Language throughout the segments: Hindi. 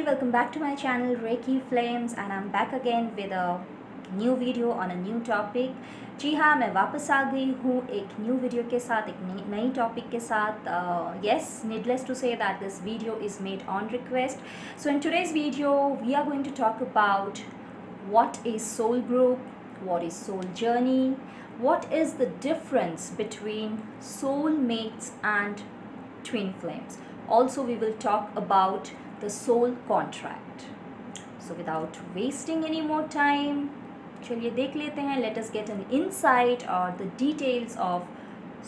welcome back to my channel Reiki Flames and I'm back again with a new video on a new topic. जी हाँ, मैं वापस आ गई हूँ एक न्यू वीडियो के साथ, एक नई टॉपिक के साथ. Yes, needless to say that this video is made on request. So in today's video we are going to talk about what is soul group, what is soul journey, what is the difference between soul mates and twin flames. Also we will talk about the soul contract. So without wasting any more time, चलिए देख लेते हैं. Let us get an insight or the details of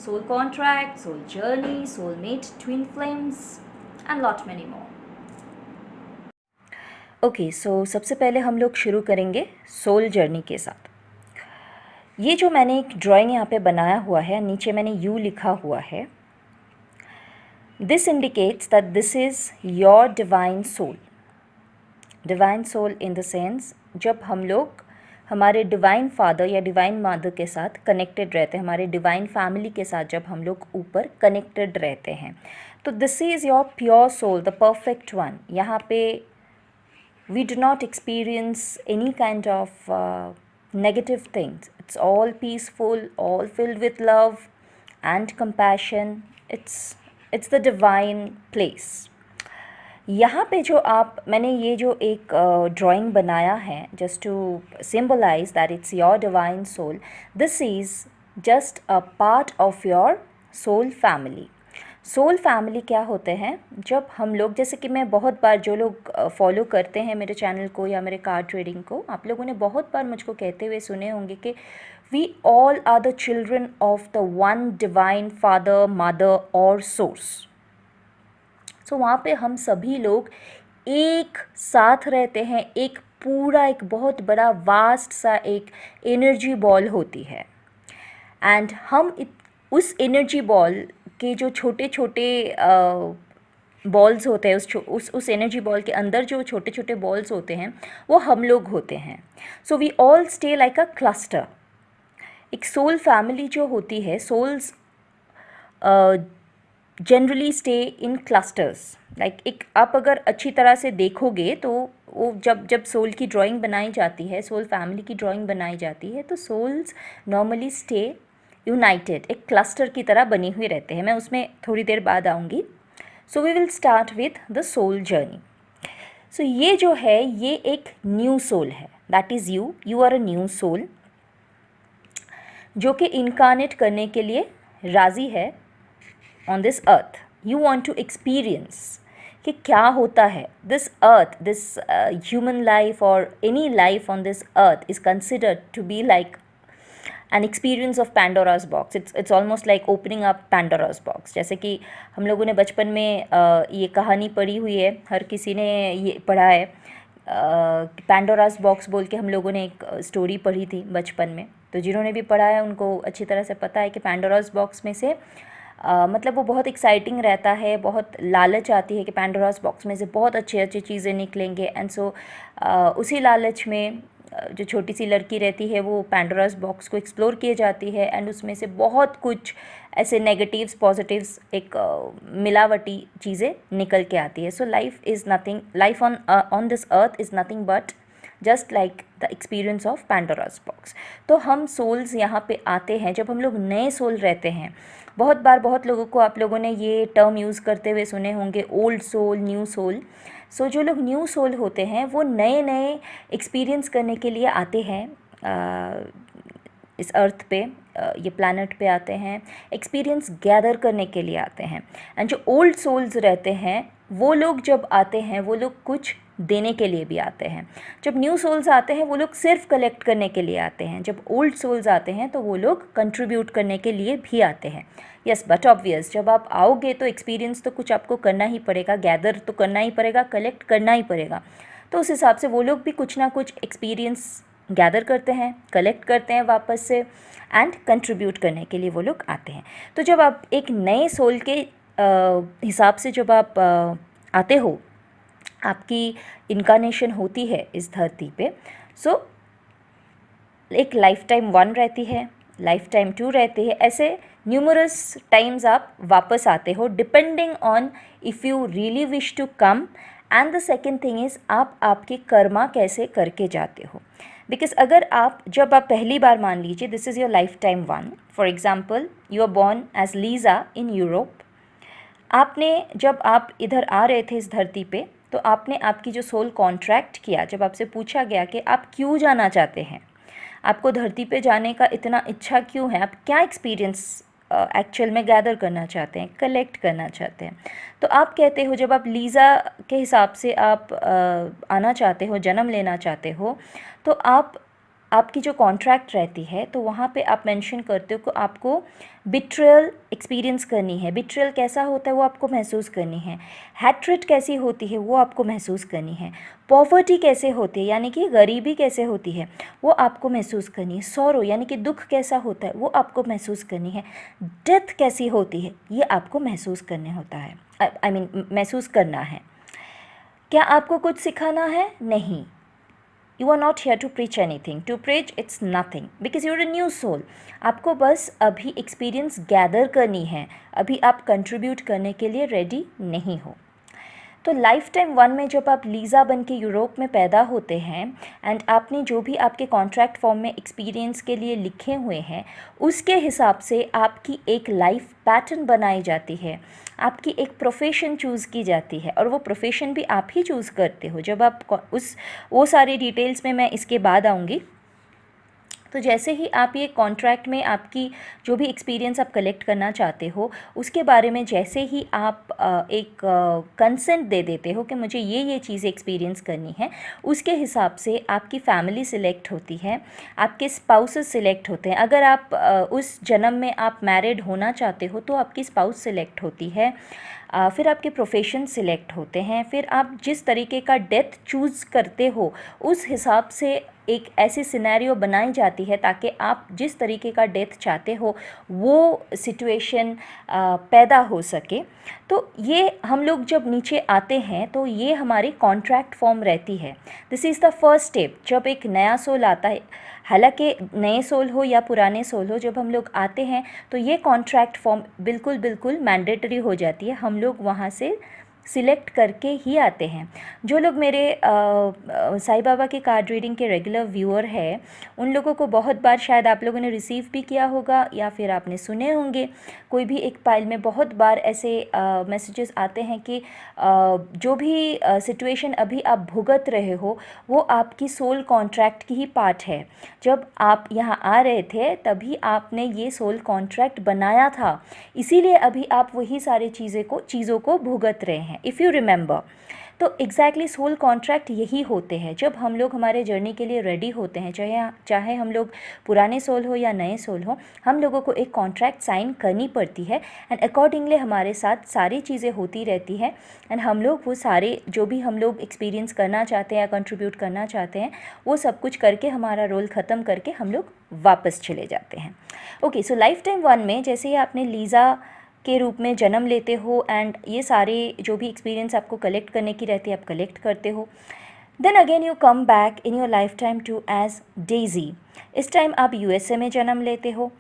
soul contract, soul journey, soulmate, twin flames and lot many more. Okay so सबसे पहले हम लोग शुरू करेंगे सोल जर्नी के साथ. ये जो मैंने एक ड्राइंग यहाँ पे बनाया हुआ है, नीचे मैंने यू लिखा हुआ है. This indicates that this is your divine soul. Divine soul in the sense जब हम लोग हमारे डिवाइन फादर या डिवाइन मदर के साथ कनेक्टेड रहते हैं, हमारे डिवाइन फैमिली के साथ जब हम लोग ऊपर कनेक्टेड रहते हैं, तो this is your pure soul, the perfect one. यहाँ पे we do not experience any kind of negative things. It's all peaceful, all filled with love and compassion. It's the divine place. यहाँ पे जो मैंने ये जो एक ड्राइंग बनाया है just to symbolize that it's your divine soul, this is just a part of your soul family. Soul family क्या होते हैं? जब हम लोग, जैसे कि मैं बहुत बार, जो लोग फॉलो करते हैं मेरे चैनल को या मेरे कार्ड ट्रेडिंग को, आप लोगों ने बहुत बार मुझको कहते हुए सुने होंगे कि we all are the children of the one divine father, mother और सोर्स. सो वहाँ पे हम सभी लोग एक साथ रहते हैं. एक पूरा, एक बहुत बड़ा वास्ट सा एक एनर्जी बॉल होती है. एंड हम उस एनर्जी बॉल के जो छोटे छोटे बॉल्स होते हैं, उस एनर्जी बॉल के अंदर जो छोटे छोटे बॉल्स होते हैं वो हम लोग होते हैं. So we all stay like a cluster. एक सोल फैमिली जो होती है, souls generally stay in clusters. Like एक आप अगर अच्छी तरह से देखोगे तो वो जब सोल की ड्राइंग बनाई जाती है, सोल फैमिली की ड्राइंग बनाई जाती है, तो सोल्स नॉर्मली स्टे यूनाइटेड, एक क्लस्टर की तरह बनी हुई रहते हैं. मैं उसमें थोड़ी देर बाद आऊँगी. So we will start with the soul journey. So ये जो है, ये एक न्यू सोल है. That is you are a new soul जो कि इनकारनेट करने के लिए राज़ी है on this earth. You want to experience कि क्या होता है. This earth, this human life और any life on this earth is considered to be like an experience of Pandora's box. It's almost like opening up Pandora's box. जैसे कि हम लोगों ने बचपन में ये कहानी पढ़ी हुई है, हर किसी ने ये पढ़ा है. Pandora's box बोल के हम लोगों ने एक स्टोरी पढ़ी थी बचपन में. तो जिन्होंने भी पढ़ा है उनको अच्छी तरह से पता है कि Pandora's box में से मतलब वो बहुत एक्साइटिंग रहता है. बहुत लालच आती है कि Pandora's box में से बहुत अच्छी अच्छी चीज़ें निकलेंगे. एंड सो उसी लालच में जो छोटी सी लड़की रहती है वो पैंडोरास बॉक्स को एक्सप्लोर किए जाती है. एंड उसमें से बहुत कुछ ऐसे नेगेटिव्स, पॉजिटिव्स, एक मिलावटी चीज़ें निकल के आती है. So life is nothing, life on this earth is nothing but just like the experience of Pandora's box. तो हम सोल्स यहाँ पे आते हैं जब हम लोग नए सोल रहते हैं. बहुत बार बहुत लोगों को, आप लोगों ने ये टर्म यूज़ करते हुए सुने होंगे, ओल्ड सोल, न्यू सोल. सो जो लोग न्यू सोल होते हैं वो नए नए एक्सपीरियंस करने के लिए आते हैं इस अर्थ पे, ये प्लैनेट पे आते हैं, एक्सपीरियंस गैदर करने के लिए आते हैं. एंड जो ओल्ड सोल्स रहते हैं वो लोग जब आते हैं वो लोग कुछ देने के लिए भी आते हैं. जब न्यू सोल्स आते हैं वो लोग सिर्फ कलेक्ट करने के लिए आते हैं. जब ओल्ड सोल्स आते हैं तो वो लोग कंट्रीब्यूट करने के लिए भी आते हैं. यस, बट ऑब्वियस जब आप आओगे तो एक्सपीरियंस तो कुछ आपको करना ही पड़ेगा, गैदर तो करना ही पड़ेगा, कलेक्ट करना ही पड़ेगा. तो उस हिसाब से वो लोग भी कुछ ना कुछ एक्सपीरियंस गैदर करते हैं, कलेक्ट करते हैं वापस से, एंड कंट्रीब्यूट करने के लिए वो लोग आते हैं. तो जब आप एक नए सोल के हिसाब से जब आप आते हो, आपकी इनकारनेशन होती है इस धरती पे, सो एक लाइफ टाइम 1 रहती है, लाइफ टाइम 2 रहती है. ऐसे न्यूमरस टाइम्स आप वापस आते हो depending on if you really wish to come and the second thing is आप आपके कर्मा कैसे करके जाते हो। बिकॉज अगर आप जब आप पहली बार, मान लीजिए this is your life time one, for example you are born as Lisa in Europe, आपने जब आप इधर आ रहे थे इस धरती पे, तो आपने आपकी जो सोल कॉन्ट्रैक्ट किया, जब आपसे पूछा गया कि आप क्यों जाना चाहते हैं, आपको धरती पे जाने का इतना इच्छा क्यों है, आप क्या एक्सपीरियंस एक्चुअल में गैदर करना चाहते हैं, कलेक्ट करना चाहते हैं, तो आप कहते हो जब आप लीज़ा के हिसाब से आप आना चाहते हो, जन्म लेना चाहते हो, तो आपकी जो कॉन्ट्रैक्ट रहती है तो वहाँ पे आप मेंशन करते हो कि आपको बिट्रेयल एक्सपीरियंस करनी है। बिट्रेयल कैसा होता है वो आपको महसूस करनी है। हैट्रेड कैसी होती है वो आपको महसूस करनी है। पॉवर्टी कैसे होती है यानी कि गरीबी कैसे होती है वो आपको महसूस करनी है। सॉरो यानी कि दुख कैसा होता है वो आपको महसूस करनी है। डेथ कैसी होती है ये आपको महसूस करने होता है, आई मीन महसूस करना है। क्या आपको कुछ सिखाना है? नहीं। You are not here to preach anything. To preach, it's nothing. Because you're a new soul. आपको बस अभी एक्सपीरियंस गैदर करनी है, अभी आप कंट्रीब्यूट करने के लिए रेडी नहीं हो। तो लाइफ टाइम वन में जब आप लीज़ा बन के यूरोप में पैदा होते हैं एंड आपने जो भी आपके कॉन्ट्रैक्ट फॉर्म में एक्सपीरियंस के लिए लिखे हुए हैं उसके हिसाब से आपकी एक लाइफ पैटर्न बनाई जाती है, आपकी एक प्रोफेशन चूज़ की जाती है, और वो प्रोफेशन भी आप ही चूज़ करते हो। जब आप वो सारी डिटेल्स में मैं इसके बाद आऊँगी। तो जैसे ही आप ये कॉन्ट्रैक्ट में आपकी जो भी एक्सपीरियंस आप कलेक्ट करना चाहते हो उसके बारे में जैसे ही आप एक कंसेंट दे देते हो कि मुझे ये चीज़ें एक्सपीरियंस करनी है, उसके हिसाब से आपकी फैमिली सिलेक्ट होती है, आपके स्पाउसेस सिलेक्ट होते हैं। अगर आप उस जन्म में आप मैरिड होना चाहते हो तो आपकी स्पाउस सिलेक्ट होती है, फिर आपके प्रोफेशन सिलेक्ट होते हैं, फिर आप जिस तरीके का डेथ चूज़ करते हो उस हिसाब से एक ऐसी सिनेरियो बनाई जाती है ताकि आप जिस तरीके का डेथ चाहते हो वो सिचुएशन पैदा हो सके। तो ये हम लोग जब नीचे आते हैं तो ये हमारी कॉन्ट्रैक्ट फॉर्म रहती है। This is the first step. जब एक नया सोल आता है, हालांकि नए सोल हो या पुराने सोल हो, जब हम लोग आते हैं तो ये कॉन्ट्रैक्ट फॉर्म बिल्कुल मैंडेटरी हो जाती है। हम लोग वहाँ से सिलेक्ट करके ही आते हैं। जो लोग मेरे साईं बाबा के कार्ड रीडिंग के रेगुलर व्यूअर हैं उन लोगों को बहुत बार शायद आप लोगों ने रिसीव भी किया होगा या फिर आपने सुने होंगे, कोई भी एक पाइल में बहुत बार ऐसे मैसेजेस आते हैं कि जो भी सिचुएशन अभी आप भुगत रहे हो वो आपकी सोल कॉन्ट्रैक्ट की ही पार्ट है। जब आप यहाँ आ रहे थे तभी आपने ये सोल कॉन्ट्रैक्ट बनाया था, इसीलिए अभी आप वही सारी चीज़ों को भुगत रहे हैं, इफ़ यू रिमेंबर। तो एग्जैक्टली सोल कॉन्ट्रैक्ट यही होते हैं। जब हम लोग हमारे जर्नी के लिए रेडी होते हैं, चाहे हम लोग पुराने सोल हो या नए सोल हो, हम लोगों को एक कॉन्ट्रैक्ट साइन करनी पड़ती है एंड अकॉर्डिंगली हमारे साथ सारी चीज़ें होती रहती हैं एंड हम लोग वो सारे जो भी हम लोग एक्सपीरियंस करना चाहते हैं या कंट्रीब्यूट करना चाहते हैं वो सब कुछ करके हमारा रोल ख़त्म करके हम लोग वापस चले जाते हैं। Okay, so life time one में जैसे ही आपने लीज़ा के रूप में जन्म लेते हो एंड ये सारे जो भी एक्सपीरियंस आपको कलेक्ट करने की रहती है आप कलेक्ट करते हो। Then again you come back in your life time to as Daisy. इस टाइम आप यूएसए में जन्म लेते हो।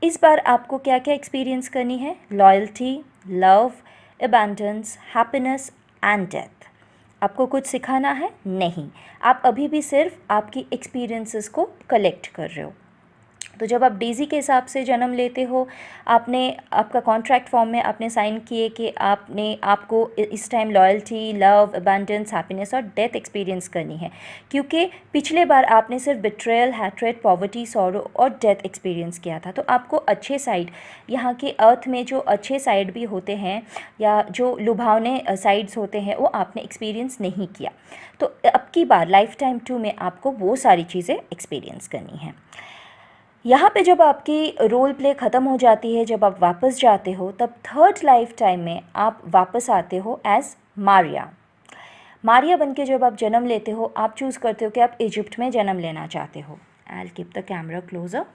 इस बार आपको क्या क्या एक्सपीरियंस करनी है? Loyalty, love, abundance, happiness and death. आपको कुछ सिखाना है? नहीं। आप अभी भी सिर्फ आपकी एक्सपीरियंसेस को कलेक्ट कर रहे हो। तो जब आप डेज़ी के हिसाब से जन्म लेते हो, आपका कॉन्ट्रैक्ट फॉर्म में आपने साइन किए कि आपको इस time loyalty, love, abundance, happiness और डेथ एक्सपीरियंस करनी है, क्योंकि पिछले बार आपने सिर्फ बिट्रेयल, हैट्रेड, पॉवर्टी, सॉरो और डेथ एक्सपीरियंस किया था। तो आपको अच्छे साइड, यहाँ के अर्थ में जो अच्छे साइड भी होते हैं या जो लुभावने साइड्स होते हैं वो आपने एक्सपीरियंस नहीं किया। तो अब की बार लाइफ टाइम 2 में आपको वो सारी चीज़ें एक्सपीरियंस करनी है। यहाँ पे जब आपकी रोल प्ले ख़त्म हो जाती है, जब आप वापस जाते हो, तब थर्ड लाइफ टाइम में आप वापस आते हो एज मारिया। मारिया बन के जब आप जन्म लेते हो, आप चूज़ करते हो कि आप इजिप्ट में जन्म लेना चाहते हो। I will keep the camera closer.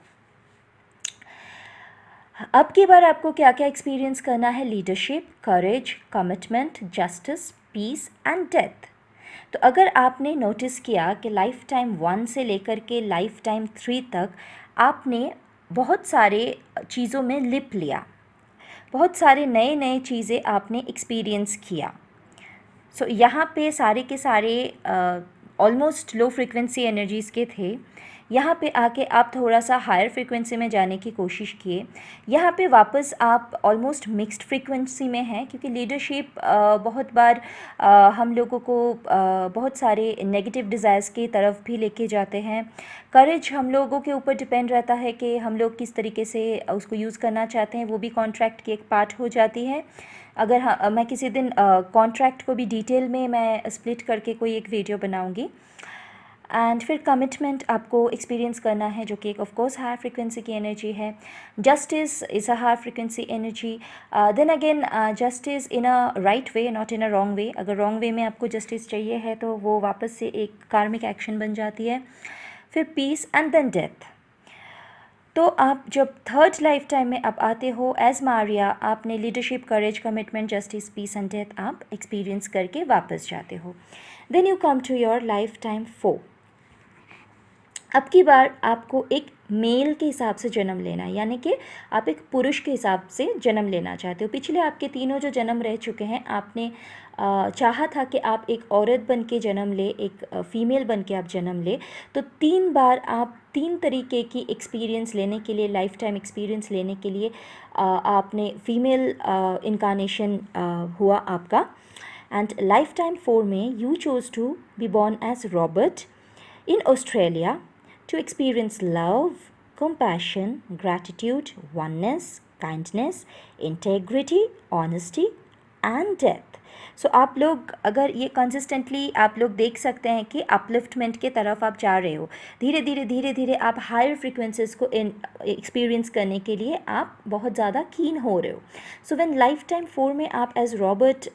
अब की बार आपको क्या क्या एक्सपीरियंस करना है? Leadership, courage, commitment, justice, peace and death. तो अगर आपने नोटिस किया कि लाइफ टाइम 1 से लेकर के लाइफ टाइम 3 तक आपने बहुत सारे चीज़ों में लिप लिया, बहुत सारे नए चीज़ें आपने एक्सपीरियंस किया, सो यहाँ पे सारे के सारे ऑलमोस्ट लो फ्रिक्वेंसी एनर्जीज़ के थे। यहाँ पे आके आप थोड़ा सा हायर फ्रिक्वेंसी में जाने की कोशिश किए। यहाँ पे वापस आप ऑलमोस्ट मिक्स्ड फ्रिक्वेंसी में हैं, क्योंकि लीडरशिप बहुत बार हम लोगों को बहुत सारे नेगेटिव डिज़ायर्स की तरफ भी लेके जाते हैं। करेज हम लोगों के ऊपर डिपेंड रहता है कि हम लोग किस तरीके से उसको यूज़ करना चाहते हैं, वो भी कॉन्ट्रैक्ट की एक पार्ट हो जाती है। अगर हाँ, मैं किसी दिन कॉन्ट्रैक्ट को भी डिटेल में मैं स्प्लिट करके कोई एक वीडियो बनाऊंगी। एंड फिर कमिटमेंट आपको एक्सपीरियंस करना है, जो कि एक ऑफ कोर्स हायर फ्रिक्वेंसी की एनर्जी है। Justice is a higher frequency energy. Then again justice in a right way, not in a wrong way. अगर रॉन्ग वे में आपको जस्टिस चाहिए है तो वो वापस से एक कार्मिक एक्शन बन जाती है। फिर पीस एंड देन डेथ। तो आप जब थर्ड लाइफ टाइम में आप आते हो एज मारिया, आपने leadership, courage, commitment, justice, peace and death आप एक्सपीरियंस करके वापस जाते हो। Then you come to your life time 4। अब की बार आपको एक मेल के हिसाब से जन्म लेना है, यानी कि आप एक पुरुष के हिसाब से जन्म लेना चाहते हो। पिछले आपके तीनों जो जन्म रह चुके हैं, आपने चाहा था कि आप एक औरत बन के जन्म ले, एक फ़ीमेल बन के आप जन्म ले। तो 3 बार आप 3 तरीके की एक्सपीरियंस लेने के लिए, लाइफ टाइम एक्सपीरियंस लेने के लिए आपने फ़ीमेल इनकारनेशन हुआ आपका। एंड लाइफ टाइम 4 में you choose to be born as Robert in Australia to experience love, compassion, gratitude, oneness, kindness, integrity, honesty and death. सो आप लोग अगर ये कंसिस्टेंटली आप लोग देख सकते हैं कि अपलिफ्टमेंट के तरफ आप जा रहे हो। धीरे धीरे धीरे धीरे आप हायर फ्रिक्वेंसीज को एक्सपीरियंस करने के लिए आप बहुत ज़्यादा कीन हो रहे हो। सो व्हेन लाइफ टाइम 4 में आप एज रॉबर्ट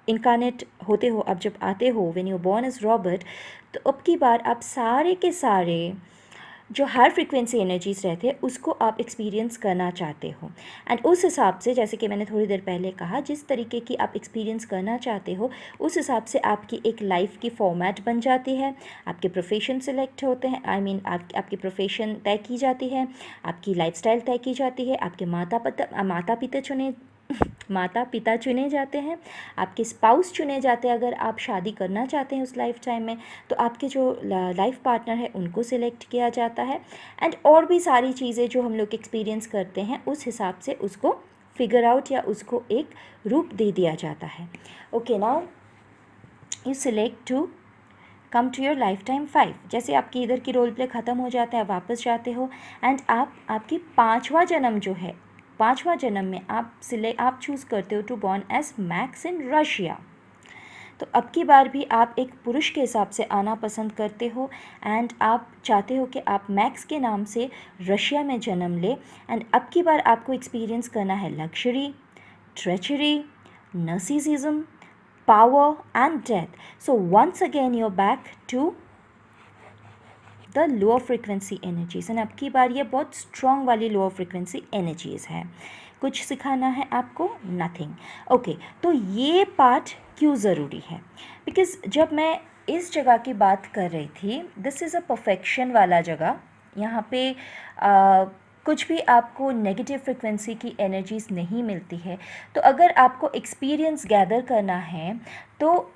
इनकारनेट होते हो, आप जब आते हो, when you born as Robert, तो अब की बार आप सारे के सारे जो हायर फ्रिक्वेंसी एनर्जीज रहते हैं उसको आप एक्सपीरियंस करना चाहते हो। एंड उस हिसाब से, जैसे कि मैंने थोड़ी देर पहले कहा, जिस तरीके की आप एक्सपीरियंस करना चाहते हो उस हिसाब से आपकी एक लाइफ की फॉर्मेट बन जाती है। आपके प्रोफेशन सिलेक्ट होते हैं, आई मीन आपकी प्रोफेशन तय की जाती है, आपकी लाइफस्टाइल तय की जाती है, आपके माता पिता चुने जाते हैं, आपके स्पाउस चुने जाते हैं। अगर आप शादी करना चाहते हैं उस लाइफ टाइम में, तो आपके जो लाइफ पार्टनर है उनको सिलेक्ट किया जाता है। एंड और भी सारी चीज़ें जो हम लोग एक्सपीरियंस करते हैं उस हिसाब से उसको फिगर आउट या उसको एक रूप दे दिया जाता है। Okay, now you select to come to your life time 5। जैसे आपकी इधर की रोल प्ले ख़त्म हो जाता है, वापस जाते हो एंड आपकी 5वां जन्म जो है, 5वां जन्म में आप चूज़ करते हो to born as Max in Russia. तो अब की बार भी आप एक पुरुष के हिसाब से आना पसंद करते हो एंड आप चाहते हो कि आप मैक्स के नाम से रशिया में जन्म ले। एंड अब की बार आपको एक्सपीरियंस करना है luxury, treachery, narcissism, power and death. So once again you are back to the lower frequency energies. And अब की बार ये बहुत स्ट्रॉन्ग वाली लोअर फ्रिक्वेंसी एनर्जीज़ है। कुछ सिखाना है आपको? नथिंग। ओके, तो ये पार्ट क्यों ज़रूरी है? बिकॉज़ जब मैं इस जगह की बात कर रही थी, दिस इज़ अ परफेक्शन वाला जगह। यहाँ पे कुछ भी आपको नेगेटिव फ्रिक्वेंसी की एनर्जीज़ नहीं मिलती है। तो अगर आपको एक्सपीरियंस गैदर करना है, तो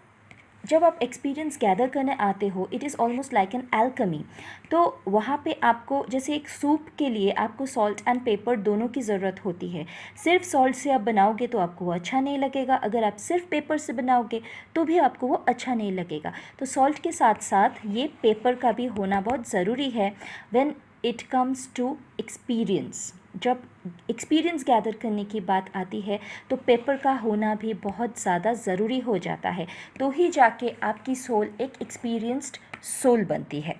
जब आप एक्सपीरियंस गैदर करने आते हो, it is almost like an alchemy. तो वहाँ पे आपको, जैसे एक सूप के लिए आपको सॉल्ट एंड पेपर दोनों की ज़रूरत होती है। सिर्फ सॉल्ट से आप बनाओगे तो आपको वो अच्छा नहीं लगेगा, अगर आप सिर्फ पेपर से बनाओगे तो भी आपको वो अच्छा नहीं लगेगा। तो सॉल्ट के साथ साथ ये पेपर का भी होना बहुत ज़रूरी है when it comes to experience. जब एक्सपीरियंस गैदर करने की बात आती है तो पेपर का होना भी बहुत ज़्यादा ज़रूरी हो जाता है, तो ही जाके आपकी सोल एक एक्सपीरियंस्ड सोल बनती है।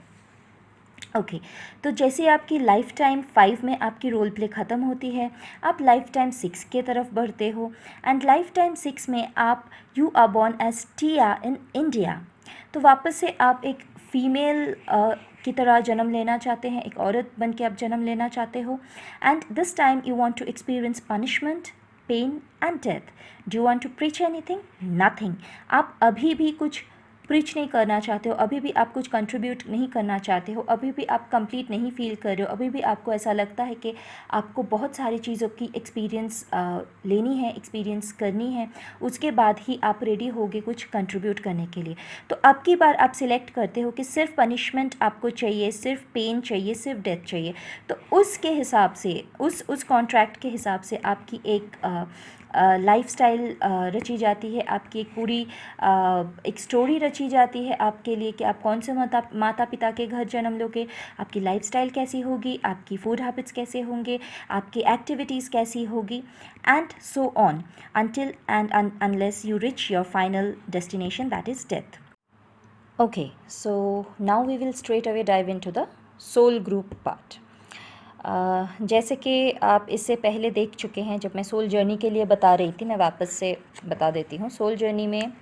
ओके, तो जैसे आपकी लाइफ टाइम 5 में आपकी रोल प्ले ख़त्म होती है, आप लाइफ टाइम 6 के तरफ बढ़ते हो। एंड लाइफ टाइम 6 में आप you are born as Tia in India. तो वापस से आप एक फीमेल की तरह जन्म लेना चाहते हैं, एक औरत बन के आप जन्म लेना चाहते हो। And this time you want to experience punishment, pain and death. Do you want to preach anything? Nothing. आप अभी भी कुछ प्रीच नहीं करना चाहते हो, अभी भी आप कुछ कंट्रीब्यूट नहीं करना चाहते हो, अभी भी आप कंप्लीट नहीं फील कर रहे हो, अभी भी आपको ऐसा लगता है कि आपको बहुत सारी चीज़ों की एक्सपीरियंस लेनी है, एक्सपीरियंस करनी है, उसके बाद ही आप रेडी होगे कुछ कंट्रीब्यूट करने के लिए, तो अब की बार आप सिलेक्ट करते हो कि सिर्फ पनिशमेंट आपको चाहिए, सिर्फ पेन चाहिए, सिर्फ डेथ चाहिए, तो उसके हिसाब से उस कॉन्ट्रैक्ट के हिसाब से आपकी एक लाइफस्टाइल रची जाती है, आपकी एक पूरी एक स्टोरी रची जाती है आपके लिए कि आप कौन से माता पिता के घर जन्म लोगे, आपकी लाइफस्टाइल कैसी होगी, आपकी फूड हैबिट्स कैसे होंगे, आपकी एक्टिविटीज़ कैसी होगी, and so on until and unless you reach your final destination, that is death. Okay, so now we will straight away dive into the soul group part. जैसे कि आप इससे पहले देख चुके हैं, जब मैं सोल जर्नी के लिए बता रही थी, मैं वापस से बता देती हूँ। सोल जर्नी में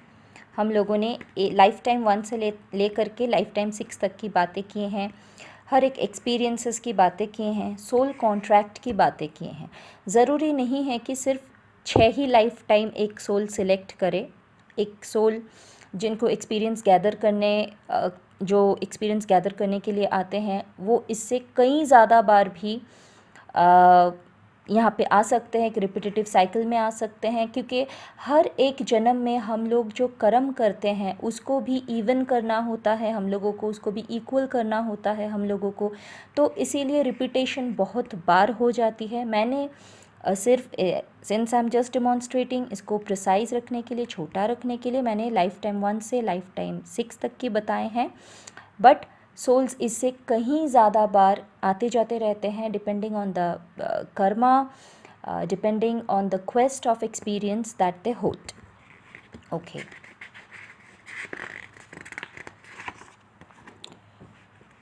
हम लोगों ने लाइफ टाइम 1 से ले करके लाइफ टाइम 6 तक की बातें की हैं, हर एक एक्सपीरियंसेस की बातें की हैं, सोल कॉन्ट्रैक्ट की बातें की हैं। ज़रूरी नहीं है कि सिर्फ 6 ही लाइफ टाइम एक सोल सिलेक्ट करे। एक सोल जिनको एक्सपीरियंस गैदर करने जो एक्सपीरियंस गैदर करने के लिए आते हैं, वो इससे कई ज़्यादा बार भी यहाँ पे आ सकते हैं, एक रिपीटेटिव साइकिल में आ सकते हैं, क्योंकि हर एक जन्म में हम लोग जो कर्म करते हैं उसको भी इवन करना होता है हम लोगों को, उसको भी इक्वल करना होता है हम लोगों को, तो इसीलिए रिपीटेशन बहुत बार हो जाती है। मैंने सिर्फ since I am just demonstrating, इसको प्रिसाइज रखने के लिए, छोटा रखने के लिए, मैंने लाइफ टाइम 1 से लाइफ टाइम 6 तक की बताए हैं, बट सोल्स इससे कहीं ज़्यादा बार आते जाते रहते हैं, depending on the karma, depending on the quest of experience that they hold. Okay,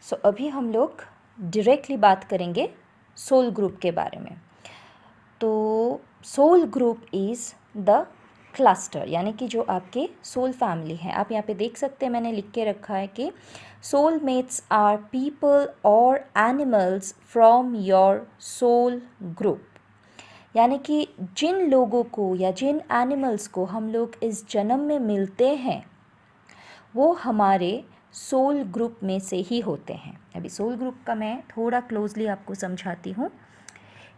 so अभी हम लोग डायरेक्टली बात करेंगे सोल ग्रुप के बारे में। तो soul group is the cluster, यानी कि जो आपके सोल फैमिली है। आप यहाँ पे देख सकते हैं, मैंने लिख के रखा है कि सोल मेट्स आर पीपल और animals from your soul group, यानी कि जिन लोगों को या जिन एनिमल्स को हम लोग इस जन्म में मिलते हैं वो हमारे सोल ग्रुप में से ही होते हैं। अभी सोल ग्रुप का मैं थोड़ा क्लोजली आपको समझाती हूँ।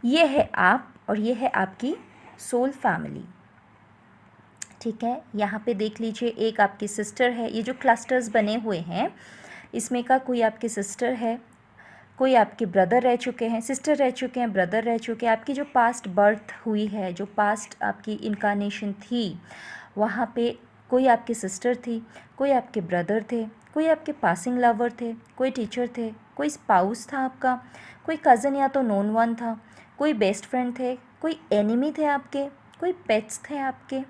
ये है आप और ये है आपकी सोल फैमिली, ठीक है। यहाँ पे देख लीजिए, एक आपकी सिस्टर है। ये जो क्लस्टर्स बने हुए हैं इसमें का कोई आपकी सिस्टर है, कोई आपके ब्रदर रह चुके हैं, सिस्टर रह चुके हैं, ब्रदर रह चुके हैं। आपकी जो पास्ट बर्थ हुई है, जो पास्ट आपकी इनकारनेशन थी, वहाँ पे कोई आपकी सिस्टर थी, कोई आपके ब्रदर थे, कोई आपके पासिंग लवर थे, कोई टीचर थे, कोई स्पाउस था आपका, कोई कज़न या तो नोन वन था, कोई बेस्ट फ्रेंड थे, कोई एनिमी थे आपके, कोई पेट्स थे आपके,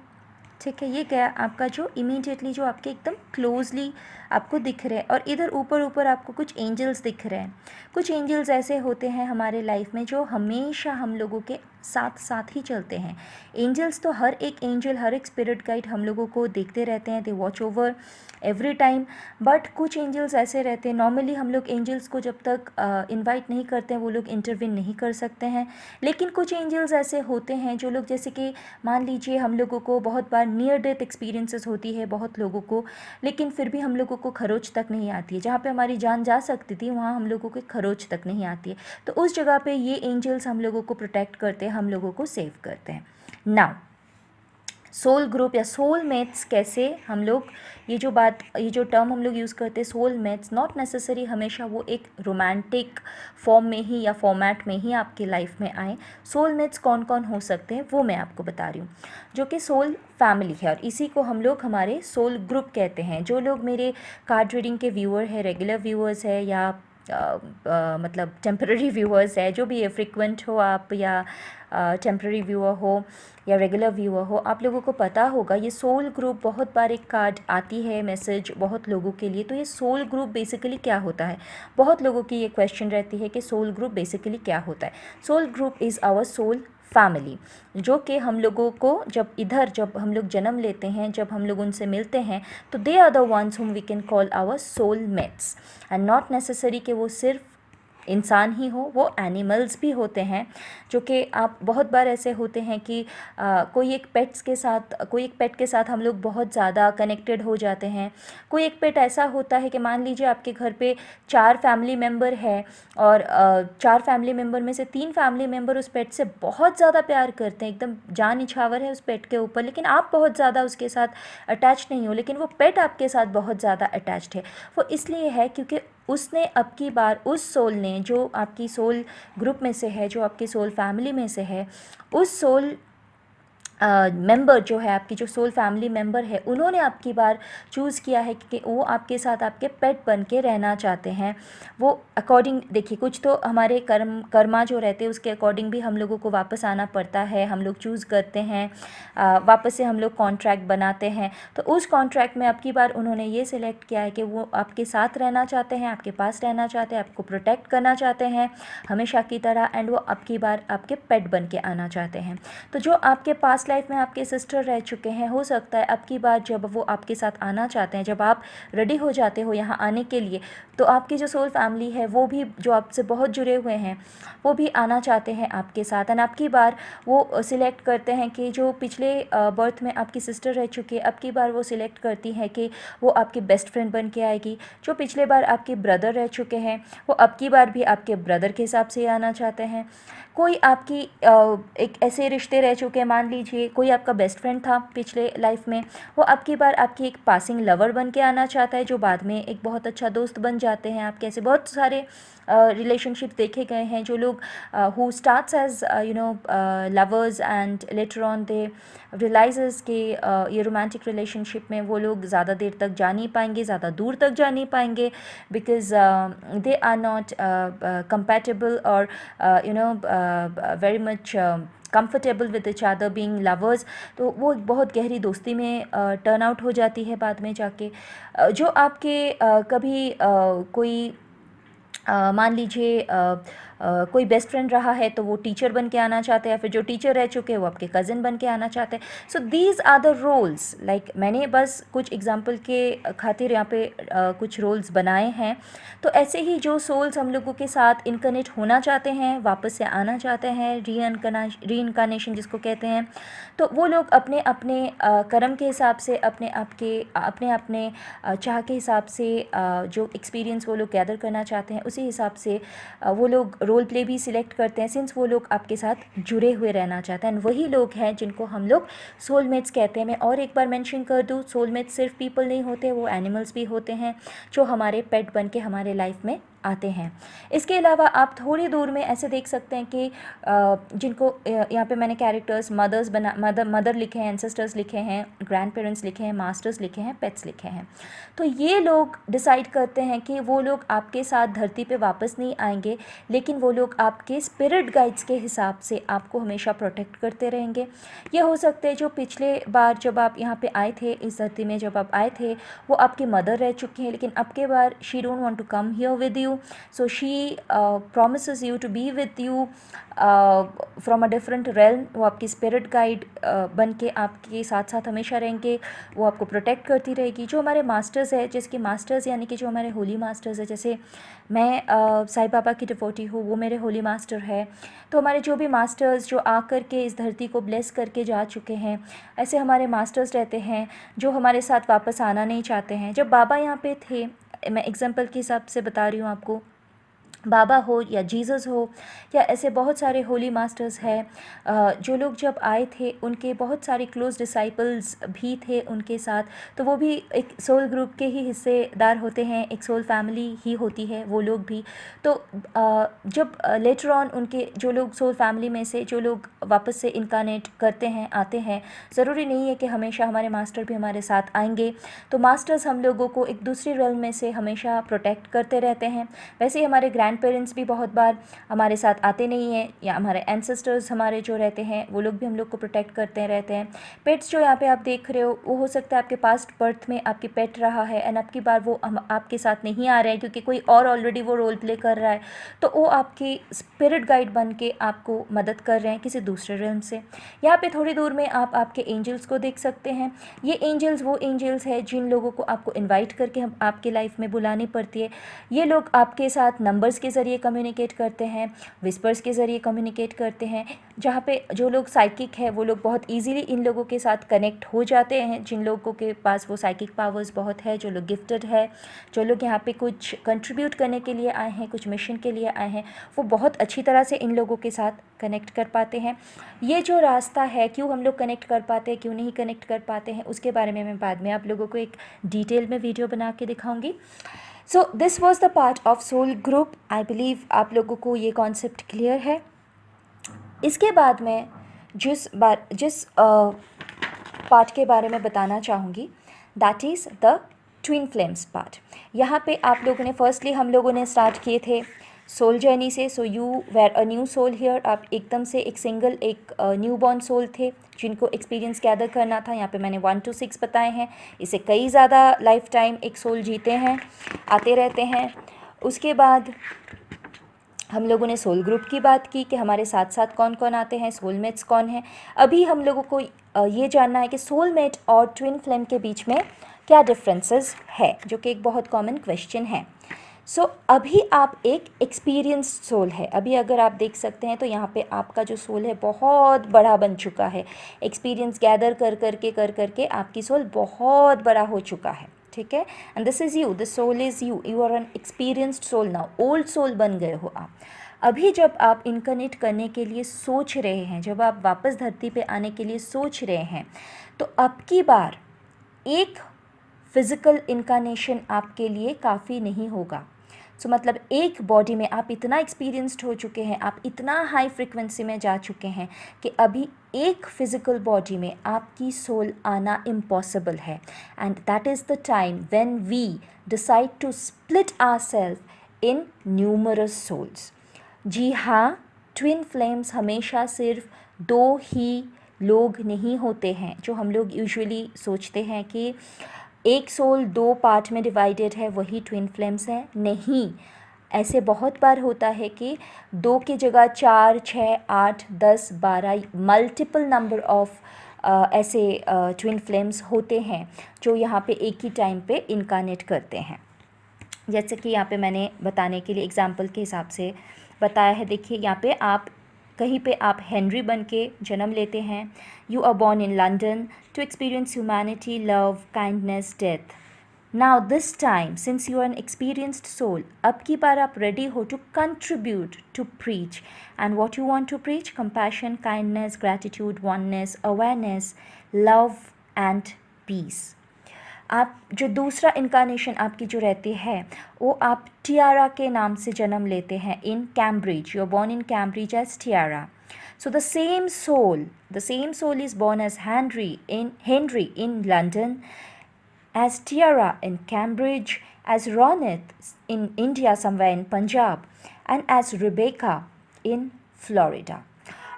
ठीक है। ये गया आपका जो इमीडिएटली जो आपके एकदम क्लोजली आपको दिख रहे हैं। और इधर ऊपर ऊपर आपको कुछ एंजल्स दिख रहे हैं। कुछ एंजल्स ऐसे होते हैं हमारे लाइफ में जो हमेशा हम लोगों के साथ साथ ही चलते हैं। एंजल्स तो हर एक एंजल, हर एक स्पिरिट गाइड हम लोगों को देखते रहते हैं, they watch over every time. But कुछ एंजल्स ऐसे रहते हैं, नॉर्मली हम लोग एंजल्स को जब तक इनवाइट नहीं करते हैं वो लोग इंटरवीन नहीं कर सकते हैं। लेकिन कुछ एंजल्स ऐसे होते हैं जो लोग, जैसे कि मान लीजिए हम लोगों को बहुत बार नियर डेथ एक्सपीरियंसेस होती है बहुत लोगों को, लेकिन फिर भी हम लोगों को खरोच तक नहीं आती है। जहाँ पे हमारी जान जा सकती थी वहाँ हम लोगों को खरोच तक नहीं आती है, तो उस जगह पे ये एंजल्स हम लोगों को प्रोटेक्ट करते हैं, हम लोगों को सेव करते हैं। नाउ सोल ग्रुप या सोल मेट्स कैसे हम लोग, ये जो टर्म हम लोग यूज़ करते हैं सोल मेट्स, नॉट नेसेसरी हमेशा वो एक रोमांटिक फॉर्म में ही या फॉर्मेट में ही आपकी लाइफ में आए। सोल मेट्स कौन कौन हो सकते हैं वो मैं आपको बता रही हूँ, जो कि सोल फैमिली है, और इसी को हम लोग हमारे सोल ग्रुप कहते हैं। जो लोग मेरे कार्ड रीडिंग के व्यूअर है, रेगुलर व्यूअर्स है या मतलब टेम्पररी व्यूअर्स है, जो भी है, फ्रिक्वेंट हो आप या टेम्पररी व्यूअर हो या रेगुलर व्यूअर हो, आप लोगों को पता होगा ये सोल ग्रुप बहुत बार एक कार्ड आती है, मैसेज बहुत लोगों के लिए। तो ये सोल ग्रुप बेसिकली क्या होता है, बहुत लोगों की ये क्वेश्चन रहती है कि सोल ग्रुप बेसिकली क्या होता है। Soul group is our soul family, जो कि हम लोगों को जब हम लोग जन्म लेते हैं, जब हम लोग उनसे मिलते हैं, तो they are the ones whom we can call our soul mates, and not necessary कि वो सिर्फ इंसान ही हो, वो एनिमल्स भी होते हैं, जो कि आप बहुत बार ऐसे होते हैं कि कोई एक पेट के साथ हम लोग बहुत ज़्यादा कनेक्टेड हो जाते हैं। कोई एक पेट ऐसा होता है कि मान लीजिए आपके घर पे 4 फैमिली मेम्बर है और 4 फैमिली मेम्बर में से 3 फैमिली मेम्बर उस पेट से बहुत ज़्यादा प्यार करते हैं, एकदम जान निछावर है उस पेट के ऊपर, लेकिन आप बहुत ज़्यादा उसके साथ अटैच नहीं हो, लेकिन वो पेट आपके साथ बहुत ज़्यादा अटैच्ड है। वो इसलिए है क्योंकि उसने अब की बार, उस सोल ने, जो आपकी सोल ग्रुप में से है, जो आपकी सोल फैमिली में से है, उस सोल मेंबर जो है, आपकी जो सोल फैमिली मेंबर है, उन्होंने आपकी बार चूज़ किया है कि वो आपके साथ आपके पेट बन के रहना चाहते हैं। वो अकॉर्डिंग, देखिए कुछ तो हमारे कर्मा जो रहते हैं उसके अकॉर्डिंग भी हम लोगों को वापस आना पड़ता है, हम लोग चूज़ करते हैं, वापस से हम लोग कॉन्ट्रैक्ट बनाते हैं। तो उस कॉन्ट्रैक्ट में अब की बार उन्होंने ये सिलेक्ट किया है कि वो आपके साथ रहना चाहते हैं, आपके पास रहना चाहते हैं, आपको प्रोटेक्ट करना चाहते हैं हमेशा की तरह, एंड वो अब की बार आपके पेट बन के आना चाहते हैं। तो जो आपके पास लाइफ में आपके सिस्टर रह चुके हैं, हो सकता है अब की बार जब वो आपके साथ आना चाहते हैं, जब आप रेडी हो जाते हो यहाँ आने के लिए, तो आपकी जो सोल फैमिली है वो भी, जो आपसे बहुत जुड़े हुए हैं, वो भी आना चाहते हैं आपके साथ। एंड अब की बार वो सिलेक्ट करते हैं कि जो पिछले बर्थ में आपकी सिस्टर रह चुकी है, अब की बार वो सिलेक्ट करती है कि वो आपकी बेस्ट फ्रेंड बन के आएगी। जो पिछले बार आपके ब्रदर रह चुके हैं, वो अब की बार भी आपके ब्रदर के हिसाब से आना चाहते हैं। कोई आपकी एक ऐसे रिश्ते रह चुके हैं, मान लीजिए कोई आपका बेस्ट फ्रेंड था पिछले लाइफ में, वो अब की बार आपकी एक पासिंग लवर बन के आना चाहता है, जो बाद में एक बहुत अच्छा दोस्त बन जाते हैं आपके। ऐसे बहुत सारे रिलेशनशिप देखे गए हैं, जो लोग who starts as lovers and later on they realizes कि ये रोमांटिक रिलेशनशिप में वो लोग ज़्यादा देर तक जा नहीं पाएंगे, ज़्यादा दूर तक जा नहीं पाएंगे, because they are not compatible or very much comfortable with each other being lovers। तो वो एक बहुत गहरी दोस्ती में टर्न आउट हो जाती है बाद में जाके। जो आपके कभी कोई मान लीजिए कोई बेस्ट फ्रेंड रहा है तो वो टीचर बन के आना चाहते हैं, या फिर जो टीचर रह चुके हैं वो आपके कज़न बन के आना चाहते हैं। So these are the roles, like मैंने बस कुछ एग्जांपल के खातिर यहाँ पे कुछ रोल्स बनाए हैं। तो ऐसे ही जो सोल्स हम लोगों के साथ इनकनेक्ट होना चाहते हैं, वापस से आना चाहते हैं, री इनकारनेशन जिसको कहते हैं, तो वो लोग अपने अपने कर्म के हिसाब से, अपने अपने चाह के हिसाब से जो एक्सपीरियंस वो लोग गैदर करना चाहते हैं, उसी हिसाब से वो लोग रोल प्ले भी सिलेक्ट करते हैं, सिंस वो लोग आपके साथ जुड़े हुए रहना चाहते हैं। वही लोग हैं जिनको हम लोग सोलमेट्स कहते हैं। मैं और एक बार मेंशन कर दूँ, सोलमेट्स सिर्फ पीपल नहीं होते, वो एनिमल्स भी होते हैं जो हमारे पेट बन के हमारे लाइफ में आते हैं। इसके अलावा आप थोड़ी दूर में ऐसे देख सकते हैं कि जिनको यहाँ पे मैंने कैरेक्टर्स मदर लिखे हैं, एंसेस्टर्स लिखे हैं, ग्रैंड पेरेंट्स लिखे हैं, मास्टर्स लिखे हैं, पेट्स लिखे हैं। तो ये लोग डिसाइड करते हैं कि वो लोग आपके साथ धरती पे वापस नहीं आएंगे, लेकिन वो लोग आपके स्पिरिट गाइड्स के हिसाब से आपको हमेशा प्रोटेक्ट करते रहेंगे। ये हो सकते हैं जो पिछले बार जब आप यहाँ पे आए थे, इस धरती में जब आप आए थे, वो आपकी मदर रह चुकी हैं, लेकिन अब के बार she don't want to come here with you, so she promises you to be with you from a different realm। वो आपकी स्पिरिट गाइड बन के आपके साथ साथ हमेशा रहेंगे, वो आपको प्रोटेक्ट करती रहेगी। जो हमारे मास्टर्स है, जिसके मास्टर्स यानी कि जो हमारे होली मास्टर्स है, जैसे मैं साईं बाबा की डिवोटी हूँ, वो मेरे होली मास्टर है। तो हमारे जो भी मास्टर्स जो आकर के इस धरती को ब्लेस करके जा चुके हैं, ऐसे हमारे मास्टर्स रहते हैं जो हमारे साथ वापस आना नहीं चाहते हैं। जब बाबा यहाँ पे थे, मैं एग्जांपल के हिसाब से बता रही हूँ आपको, बाबा हो या जीसस हो या ऐसे बहुत सारे होली मास्टर्स हैं, जो लोग जब आए थे उनके बहुत सारे क्लोज डिसाइपल्स भी थे उनके साथ, तो वो भी एक सोल ग्रुप के ही हिस्सेदार होते हैं, एक सोल फैमिली ही होती है वो लोग भी। तो जब लेटर ऑन उनके जो लोग सोल फैमिली में से जो लोग वापस से इनकारनेट करते हैं, आते हैं, ज़रूरी नहीं है कि हमेशा हमारे मास्टर भी हमारे साथ आएंगे। तो मास्टर्स हम लोगों को एक दूसरी रेल्म में से हमेशा प्रोटेक्ट करते रहते हैं। वैसे ही हमारे ग्रैंड पेरेंट्स भी बहुत बार हमारे साथ आते नहीं हैं, या हमारे एंसेस्टर्स हमारे जो रहते हैं वो लोग भी हम लोग को प्रोटेक्ट करते रहते हैं। पेट्स जो यहाँ पे आप देख रहे हो, वो हो सकता है आपके पास्ट बर्थ में आपकी पेट रहा है, एंड अब की बार वो आपके साथ नहीं आ रहे हैं क्योंकि कोई और ऑलरेडी वो रोल प्ले कर रहा है, तो वो आपकी स्पिरिट गाइड बन के आपको मदद कर रहे हैं किसी दूसरे रिल्म से। यहाँ पे थोड़ी दूर में आप आपके एंजल्स को देख सकते हैं। ये एंजल्स वो एंजल्स हैं जिन लोगों को आपको इन्वाइट करके हम आपके लाइफ में बुलानी पड़ती है। ये लोग आपके साथ नंबर्स कॉल्स के ज़रिए कम्युनिकेट करते हैं, विस्पर्स के ज़रिए कम्युनिकेट करते हैं, जहाँ पे जो लोग साइकिक है वो लोग बहुत इजीली इन लोगों के साथ कनेक्ट हो जाते हैं, जिन लोगों के पास वो साइकिक पावर्स बहुत है, जो लोग गिफ्टेड है, जो लोग यहाँ पे कुछ कंट्रीब्यूट करने के लिए आए हैं, कुछ मिशन के लिए आए हैं, वो बहुत अच्छी तरह से इन लोगों के साथ कनेक्ट कर पाते हैं। ये जो रास्ता है, क्यों हम लोग कनेक्ट कर पाते हैं, क्यों नहीं कनेक्ट कर पाते हैं, उसके बारे में मैं बाद में आप लोगों को एक डिटेल में वीडियो बना के दिखाऊंगी। So this was the part of soul group. I believe आप लोगों को ये कॉन्सेप्ट क्लियर है। इसके बाद मैं जिस पार्ट के बारे में बताना चाहूँगी, that is the twin flames part. यहाँ पे आप लोगों ने फर्स्टली हम लोगों ने स्टार्ट किए थे सोल जर्नी से। So you were a new soul here. आप एकदम से एक सिंगल एक न्यू बॉर्न सोल थे जिनको एक्सपीरियंस गैदर करना था। यहाँ पे मैंने 1 to 6 बताए हैं। इसे कई ज़्यादा लाइफ टाइम एक सोल जीते हैं, आते रहते हैं। उसके बाद हम लोगों ने सोल ग्रुप की बात की कि हमारे साथ साथ कौन कौन आते हैं, सोलमेट्स कौन हैं। अभी हम लोगों को ये जानना है कि सोलमेट और ट्विन फ्लेम के बीच में क्या डिफरेंसेस है, जो कि एक बहुत कॉमन क्वेश्चन है। सो अभी आप एक एक्सपीरियंस्ड सोल है। अभी अगर आप देख सकते हैं तो यहाँ पे आपका जो सोल है बहुत बड़ा बन चुका है। एक्सपीरियंस गैदर कर करके आपकी सोल बहुत बड़ा हो चुका है, ठीक है। And this is you, this soul is you, you are an experienced soul now. Old soul बन गए हो आप। अभी जब आप इनकनेक्ट करने के लिए सोच रहे हैं, जब आप वापस धरती पे आने के लिए सोच रहे हैं, तो अब की बार एक फिज़िकल इनकारनेशन आपके लिए काफ़ी नहीं होगा। सो मतलब एक बॉडी में आप इतना एक्सपीरियंस्ड हो चुके हैं, आप इतना हाई फ्रिक्वेंसी में जा चुके हैं कि अभी एक फिज़िकल बॉडी में आपकी सोल आना इम्पॉसिबल है। And that is the time when we decide to split ourself in numerous souls. जी हाँ, ट्विन फ्लेम्स हमेशा सिर्फ 2 ही लोग नहीं होते हैं, जो हम लोग यूजुअली सोचते हैं कि एक सोल 2 पार्ट में डिवाइडेड है, वही ट्विन फ्लेम्स है। नहीं, ऐसे बहुत बार होता है कि 2 की जगह 4, 6, 8, 10, 12 मल्टीपल नंबर ऑफ ऐसे ट्विन फ्लेम्स होते हैं जो यहाँ पे एक ही टाइम पे इनकारनेट करते हैं। जैसे कि यहाँ पे मैंने बताने के लिए एग्जाम्पल के हिसाब से बताया है। देखिए यहाँ पे आप कहीं पे आप हेनरी बन के जन्म लेते हैं। You are born in London to experience humanity, love, kindness, death. Now this time since you are an experienced soul, अब की बार आप रेडी हो to contribute to preach. And what you want to preach? Compassion, kindness, gratitude, oneness, awareness, love and peace. आप जो दूसरा इनकारनेशन आपकी जो रहती है, वो आप टियारा के नाम से जन्म लेते हैं in Cambridge. You are born in Cambridge as Tiara. So the same soul is born as Henry in London, as Tiara in Cambridge, as Ronit in India somewhere in Punjab, and as Rebecca in Florida.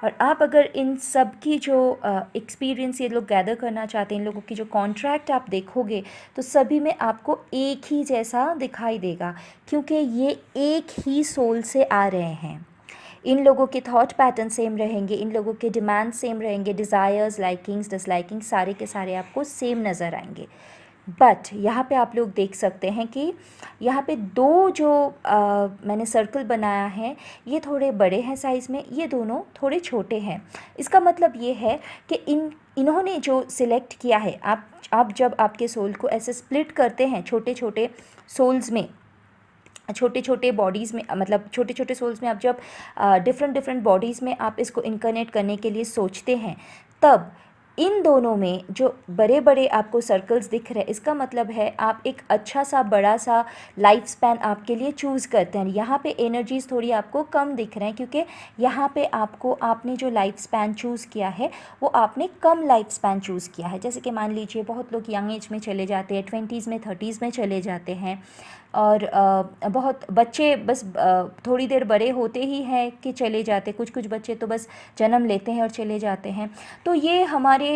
और आप अगर इन सब की जो एक्सपीरियंस ये लोग गैदर करना चाहते हैं, इन लोगों की जो कॉन्ट्रैक्ट आप देखोगे तो सभी में आपको एक ही जैसा दिखाई देगा, क्योंकि ये एक ही सोल से आ रहे हैं। इन लोगों के थॉट पैटर्न सेम रहेंगे, इन लोगों के डिमांड सेम रहेंगे, डिज़ायर्स, लाइकिंग्स, डिसलाइकिंग्स सारे के सारे आपको सेम नज़र आएंगे। बट यहाँ पे आप लोग देख सकते हैं कि यहाँ पे 2 जो मैंने सर्कल बनाया है, ये थोड़े बड़े हैं साइज़ में, ये दोनों थोड़े छोटे हैं। इसका मतलब ये है कि इन्होंने जो सिलेक्ट किया है, आप जब आपके सोल को ऐसे स्प्लिट करते हैं छोटे छोटे सोल्स में, छोटे छोटे बॉडीज़ में, मतलब छोटे छोटे सोल्स में आप जब डिफरेंट बॉडीज़ में आप इसको इनकनेक्ट करने के लिए सोचते हैं, तब इन दोनों में जो बड़े बड़े आपको सर्कल्स दिख रहे हैं, इसका मतलब है आप एक अच्छा सा बड़ा सा लाइफ स्पैन आपके लिए चूज़ करते हैं। यहाँ पे एनर्जीज़ थोड़ी आपको कम दिख रहे हैं, क्योंकि यहाँ पे आपने जो लाइफ स्पैन चूज़ किया है वो आपने कम लाइफ स्पैन चूज़ किया है। जैसे कि मान लीजिए बहुत लोग यंग एज में चले जाते हैं, 20s में 30s में चले जाते हैं, और बहुत बच्चे बस थोड़ी देर बड़े होते ही हैं कि चले जाते, कुछ बच्चे तो बस जन्म लेते हैं और चले जाते हैं। तो ये हमारे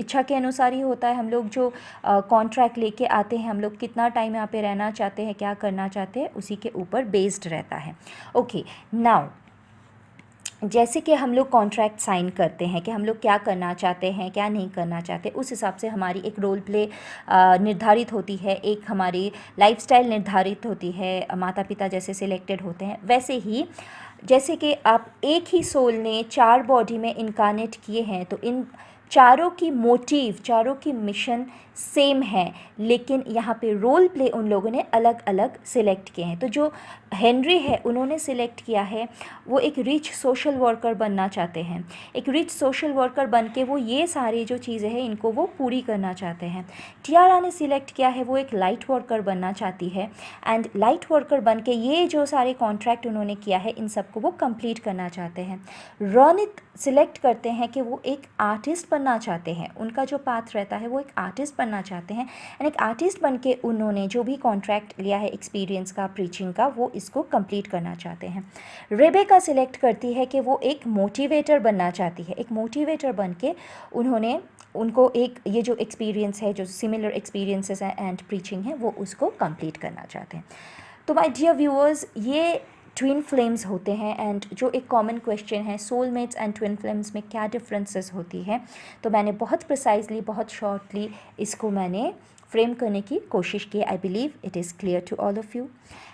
इच्छा के अनुसार ही होता है। हम लोग जो कॉन्ट्रैक्ट लेके आते हैं, हम लोग कितना टाइम यहाँ पे रहना चाहते हैं, क्या करना चाहते हैं, उसी के ऊपर बेस्ड रहता है। ओके, नाउ जैसे कि हम लोग कॉन्ट्रैक्ट साइन करते हैं कि हम लोग क्या करना चाहते हैं, क्या नहीं करना चाहते, उस हिसाब से हमारी एक रोल प्ले निर्धारित होती है, एक हमारी लाइफस्टाइल निर्धारित होती है, माता पिता जैसे सिलेक्टेड होते हैं। वैसे ही जैसे कि आप एक ही सोल ने 4 बॉडी में इनकारनेट किए हैं, तो इन चारों की मोटिव, चारों की मिशन सेम है, लेकिन यहाँ पे रोल प्ले उन लोगों ने अलग अलग सिलेक्ट किए हैं। तो जो हेनरी है, उन्होंने सिलेक्ट किया है, वो एक रिच सोशल वर्कर बनना चाहते हैं। एक रिच सोशल वर्कर बन के वो ये सारी जो चीज़ें हैं इनको वो पूरी करना चाहते हैं। टियारा ने सिलेक्ट किया है, वो एक लाइट वर्कर बनना चाहती है, एंड लाइट वर्कर बन के ये जो सारे कॉन्ट्रैक्ट उन्होंने किया है इन सबको वो कंप्लीट करना चाहते हैं। रोनित सिलेक्ट करते हैं कि वो एक आर्टिस्ट बनना चाहते हैं, उनका जो पाथ रहता है वो एक आर्टिस्ट बनना चाहते हैं, एंड एक आर्टिस्ट बन के उन्होंने जो भी कॉन्ट्रैक्ट लिया है एक्सपीरियंस का, प्रीचिंग का, वो इसको कंप्लीट करना चाहते हैं। रेबेका सिलेक्ट करती है कि वो एक मोटिवेटर बनना चाहती है, एक मोटिवेटर बन के उनको एक ये जो एक्सपीरियंस है, जो सिमिलर एक्सपीरियंसेस हैं एंड प्रीचिंग है, वो उसको कंप्लीट करना चाहते हैं। तो माय डियर व्यूअर्स, ये ट्विन फ्लेम्स होते हैं, एंड जो एक कॉमन क्वेश्चन है सोलमेट्स एंड ट्विन फ्लेम्स में क्या डिफरेंसेस होती है, तो मैंने बहुत प्रिसाइजली, बहुत शॉर्टली इसको मैंने फ्रेम करने की कोशिश की। I believe it is clear to all of you.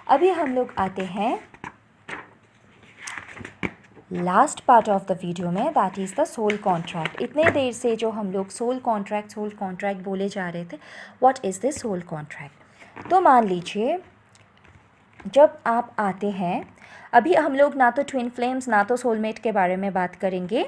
अभी हम लोग आते हैं last part of the video में, that is the soul contract. इतने देर से जो हम लोग सोल कॉन्ट्रैक्ट बोले जा रहे थे, what is this soul contract. तो मान लीजिए जब आप आते हैं, अभी हम लोग ना तो ट्विन फ्लेम्स ना तो सोलमेट के बारे में बात करेंगे।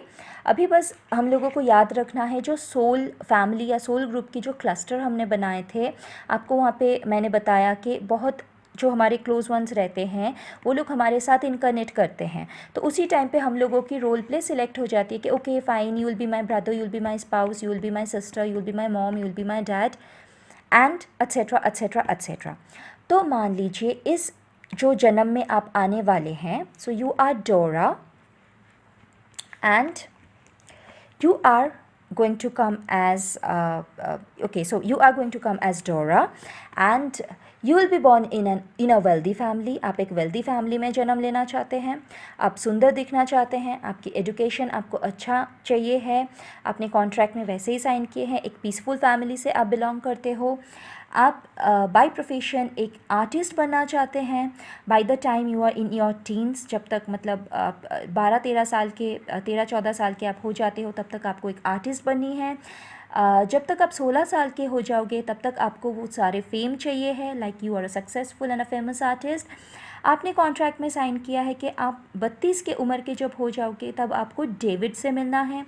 अभी बस हम लोगों को याद रखना है जो सोल फैमिली या सोल ग्रुप की जो क्लस्टर हमने बनाए थे, आपको वहाँ पे मैंने बताया कि बहुत जो हमारे क्लोज वंस रहते हैं वो लोग हमारे साथ इनकनेक्ट करते हैं। तो उसी टाइम पे हम लोगों की रोल प्ले सिलेक्ट हो जाती है कि okay fine, you will be my brother, you will be my spouse, you will be my sister, you will be my mom, you will be my dad, and etcetera etcetera etcetera. तो मान लीजिए इस जो जन्म में आप आने वाले हैं, सो यू आर डोरा and you are going to come as so you are going to come as Dora, and you will be born in a wealthy family। आप एक wealthy family में जन्म लेना चाहते हैं, आप सुंदर दिखना चाहते हैं, आपकी एजुकेशन आपको अच्छा चाहिए है, आपने कॉन्ट्रैक्ट में वैसे ही साइन किए हैं, एक पीसफुल फैमिली से आप बिलोंग करते हो, आप बाय प्रोफेशन एक आर्टिस्ट बनना चाहते हैं। By the time you are in your teens, जब तक मतलब 12-13 साल के 13-14 साल के आप हो जाते हो, तब तक आपको एक आर्टिस्ट बननी है। जब तक आप 16 साल के हो जाओगे तब तक आपको वो सारे फेम चाहिए है, like you are a successful and a famous artist. आपने कॉन्ट्रैक्ट में साइन किया है कि आप 32 के उम्र के जब हो जाओगे तब आपको डेविड से मिलना है।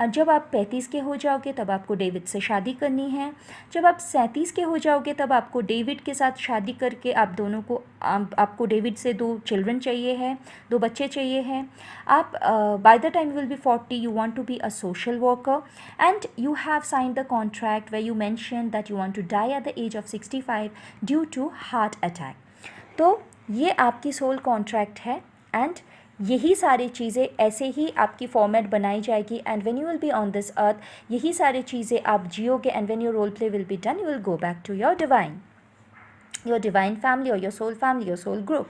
जब आप 35 के हो जाओगे तब आपको डेविड से शादी करनी है। जब आप 37 के हो जाओगे तब आपको डेविड के साथ शादी करके आप दोनों को आपको डेविड से 2 चिल्ड्रन चाहिए है, 2 बच्चे चाहिए हैं। आप by the time you will be 40, you want to be a social worker and you have signed the contract where you mention that you want to die at the age of 65 due to heart attack. तो ये आपकी सोल कॉन्ट्रैक्ट है, एंड यही सारी चीज़ें ऐसे ही आपकी फॉर्मेट बनाई जाएगी, and when you will be on this earth यही सारी चीज़ें आप जियोगे, and when your role play will be done you will go back to your divine family और your soul family, your soul group.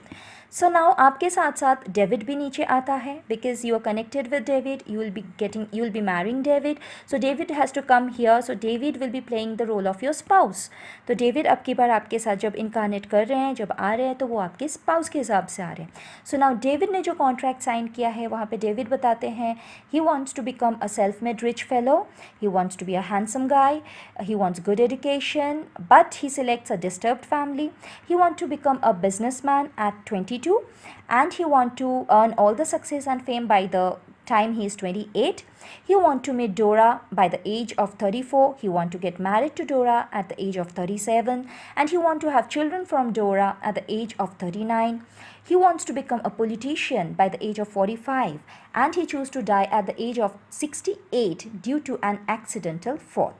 So now आपके साथ साथ डेविड भी नीचे आता है, because you are connected with David, you will be marrying David, so David has to come here, so David will be playing the role of your spouse. तो डेविड अब की बार आपके साथ जब इनकारनेट कर रहे हैं, जब आ रहे हैं, तो वो आपके स्पाउस के हिसाब से आ रहे हैं। सो नाउ डेविड ने जो कॉन्ट्रैक्ट साइन किया है वहाँ पे डेविड बताते हैं he wants to become a self made rich fellow, he wants to be a handsome guy, he wants good education, but he selects a disturbed family, he want to become a businessman at 22, and he want to earn all the success and fame by the time he is 28. He want to meet Dora by the age of 34. He want to get married to Dora at the age of 37, and he want to have children from Dora at the age of 39. He wants to become a politician by the age of 45, and he choose to die at the age of 68 due to an accidental fall.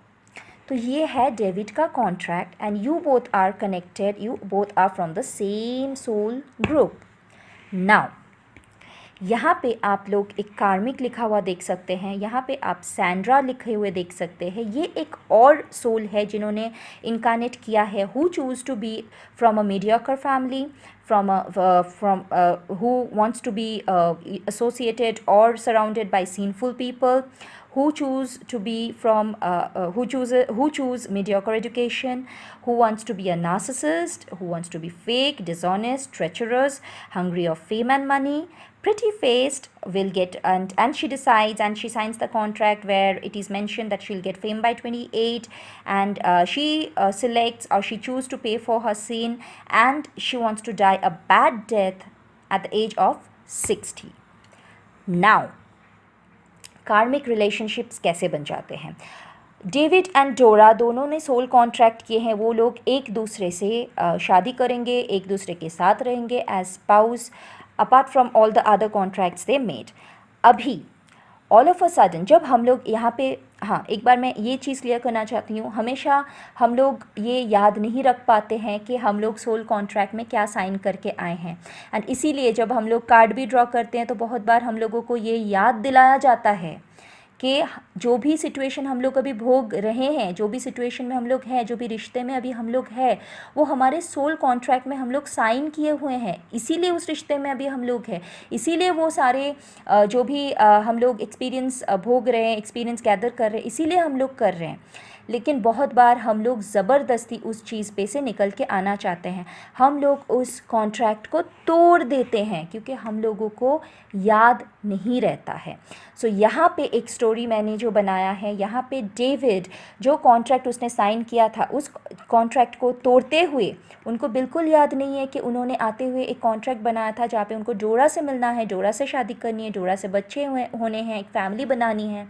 तो ये है डेविड का contract, and you both are connected, you both are from the same soul group. Now यहाँ पे आप लोग एक कार्मिक लिखा हुआ देख सकते हैं, यहाँ पे आप सैंड्रा लिखे हुए देख सकते हैं। ये एक और सोल है जिन्होंने इनकारनेट किया है, who choose to be from a mediocre family, who wants to be associated or surrounded by sinful people, who choose to be from who choose mediocre education, who wants to be a narcissist, who wants to be fake, dishonest, treacherous, hungry of fame and money, pretty faced, will get, and she decides and she signs the contract where it is mentioned that she'll get fame by 28, and she selects or she chooses to pay for her sin, and she wants to die a bad death at the age of 60. Now कार्मिक रिलेशनशिप्स कैसे बन जाते हैं? डेविड एंड डोरा दोनों ने सोल कॉन्ट्रैक्ट किए हैं, वो लोग एक दूसरे से शादी करेंगे, एक दूसरे के साथ रहेंगे as spouse, apart from all the other contracts they made. अभी ऑल ऑफ अ सडन जब हम लोग यहाँ पे, हाँ एक बार मैं ये चीज़ क्लियर करना चाहती हूँ, हमेशा हम लोग ये याद नहीं रख पाते हैं कि हम लोग सोल कॉन्ट्रैक्ट में क्या साइन करके आए हैं, एंड इसीलिए जब हम लोग कार्ड भी ड्रॉ करते हैं तो बहुत बार हम लोगों को ये याद दिलाया जाता है कि जो भी सिचुएशन हम लोग अभी भोग रहे हैं, जो भी सिचुएशन में हम लोग हैं, जो भी रिश्ते में अभी हम लोग हैं, वो हमारे सोल कॉन्ट्रैक्ट में हम लोग साइन किए हुए हैं, इसीलिए उस रिश्ते में अभी हम लोग हैं, इसीलिए वो सारे जो भी हम लोग एक्सपीरियंस भोग रहे हैं, एक्सपीरियंस गैदर कर रहे हैं, इसीलिए हम लोग कर रहे हैं। लेकिन बहुत बार हम लोग ज़बरदस्ती उस चीज़ पे से निकल के आना चाहते हैं, हम लोग उस कॉन्ट्रैक्ट को तोड़ देते हैं क्योंकि हम लोगों को याद नहीं रहता है। सो यहाँ पे एक स्टोरी मैंने जो बनाया है, यहाँ पे डेविड जो कॉन्ट्रैक्ट उसने साइन किया था, उस कॉन्ट्रैक्ट को तोड़ते हुए उनको बिल्कुल याद नहीं है कि उन्होंने आते हुए एक कॉन्ट्रैक्ट बनाया था जहाँ पे उनको डोरा से मिलना है, डोरा से शादी करनी है, डोरा से बच्चे होने हैं, एक फैमिली बनानी है,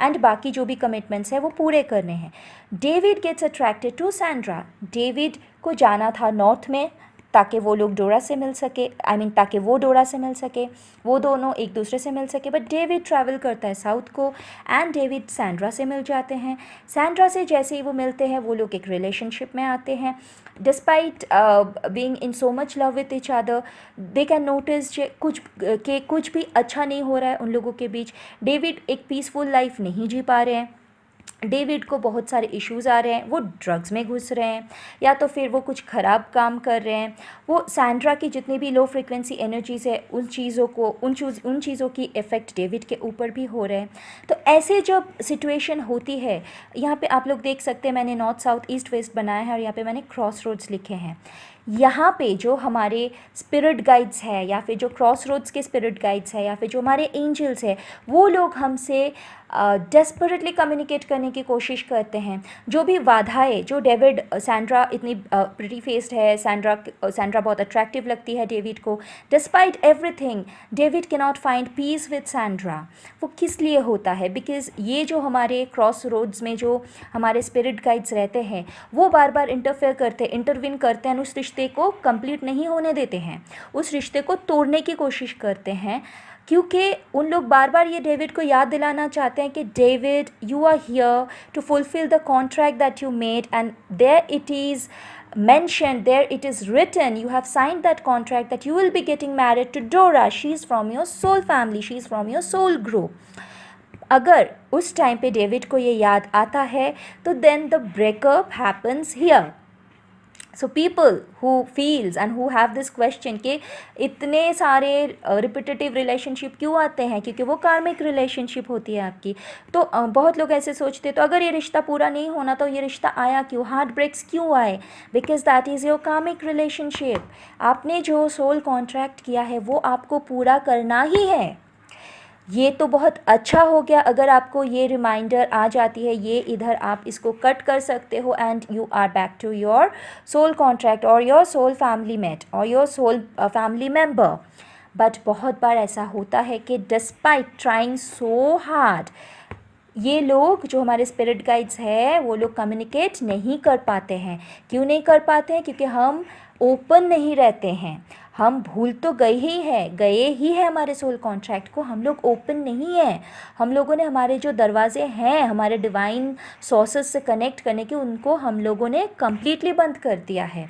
एंड बाकी जो भी कमिटमेंट्स हैं वो पूरे करने हैं। David gets attracted to Sandra. David को जाना था नॉर्थ में ताकि वो लोग डोरा से मिल सके, ताकि वो डोरा से मिल सके, वो दोनों एक दूसरे से मिल सके, बट डेविड ट्रैवल करता है साउथ को, एंड डेविड सैंड्रा से मिल जाते हैं। सैंड्रा से जैसे ही वो मिलते हैं वो लोग एक रिलेशनशिप में आते हैं। Despite being in so much love with each other, they can notice कुछ भी अच्छा नहीं हो रहा है उन लोगों के बीच। डेविड एक पीसफुल लाइफ नहीं जी पा रहे हैं, डेविड को बहुत सारे इश्यूज़ आ रहे हैं, वो ड्रग्स में घुस रहे हैं या तो फिर वो कुछ ख़राब काम कर रहे हैं, वो सैंड्रा की जितनी भी लो फ्रिक्वेंसी एनर्जीज़ है उन चीज़ों की इफ़ेक्ट डेविड के ऊपर भी हो रहे हैं। तो ऐसे जब सिचुएशन होती है, यहाँ पे आप लोग देख सकते हैं मैंने नॉर्थ साउथ ईस्ट वेस्ट बनाया है और यहाँ पे मैंने क्रॉस रोड्स लिखे हैं। यहाँ पे जो हमारे स्पिरिट गाइड्स है या फिर जो क्रॉस रोड्स के स्पिरिट गाइड्स है या फिर जो हमारे एंजल्स है, वो लोग हमसे डेस्परेटली कम्युनिकेट करने की कोशिश करते हैं। जो भी बाधाएं, जो डेविड, सैंड्रा इतनी प्रिटी फेस्ड है, सैंड्रा बहुत अट्रैक्टिव लगती है डेविड को, despite everything David can not find peace with Sandra. वो किस लिए होता है? बिकॉज़ ये जो हमारे क्रॉस रोड्स में जो हमारे स्पिरिट गाइड्स रहते हैं वो बार बार इंटरविन करते हैं, उस रिश्ते को कंप्लीट नहीं होने देते हैं, उस रिश्ते को तोड़ने की कोशिश करते हैं, क्योंकि उन लोग बार बार ये डेविड को याद दिलाना चाहते हैं कि David, you are here to fulfil the contract that you made, and there it is mentioned, there it is written, you have signed that contract that you will be getting married to Dora, she is from your soul family, she is from your soul group. अगर उस टाइम पे डेविड को ये याद आता है तो then the breakup happens here. So people who feels and who have this question कि इतने सारे रिपीटेटिव रिलेशनशिप क्यों आते हैं, क्योंकि वो कार्मिक रिलेशनशिप होती है आपकी। तो बहुत लोग ऐसे सोचते तो अगर ये रिश्ता पूरा नहीं होना तो ये रिश्ता आया क्यों, हार्ट ब्रेक्स क्यों आए? बिकॉज दैट इज़ योर कार्मिक रिलेशनशिप। आपने जो सोल कॉन्ट्रैक्ट किया है वो आपको पूरा करना ही है। ये तो बहुत अच्छा हो गया अगर आपको ये रिमाइंडर आ जाती है, ये इधर आप इसको कट कर सकते हो and you are back to your soul contract और योर सोल फैमिली मेट और your soul family member. But बहुत बार ऐसा होता है कि डिस्पाइट ट्राइंग सो हार्ड, ये लोग जो हमारे स्पिरिट गाइड्स हैं वो लोग कम्युनिकेट नहीं कर पाते हैं। क्यों नहीं कर पाते हैं? क्योंकि हम ओपन नहीं रहते हैं। हम भूल तो गए ही है हमारे सोल कॉन्ट्रैक्ट को, हम लोग ओपन नहीं हैं। हम लोगों ने हमारे जो दरवाजे हैं हमारे डिवाइन सोर्सेस से कनेक्ट करने के, उनको हम लोगों ने कम्प्लीटली बंद कर दिया है।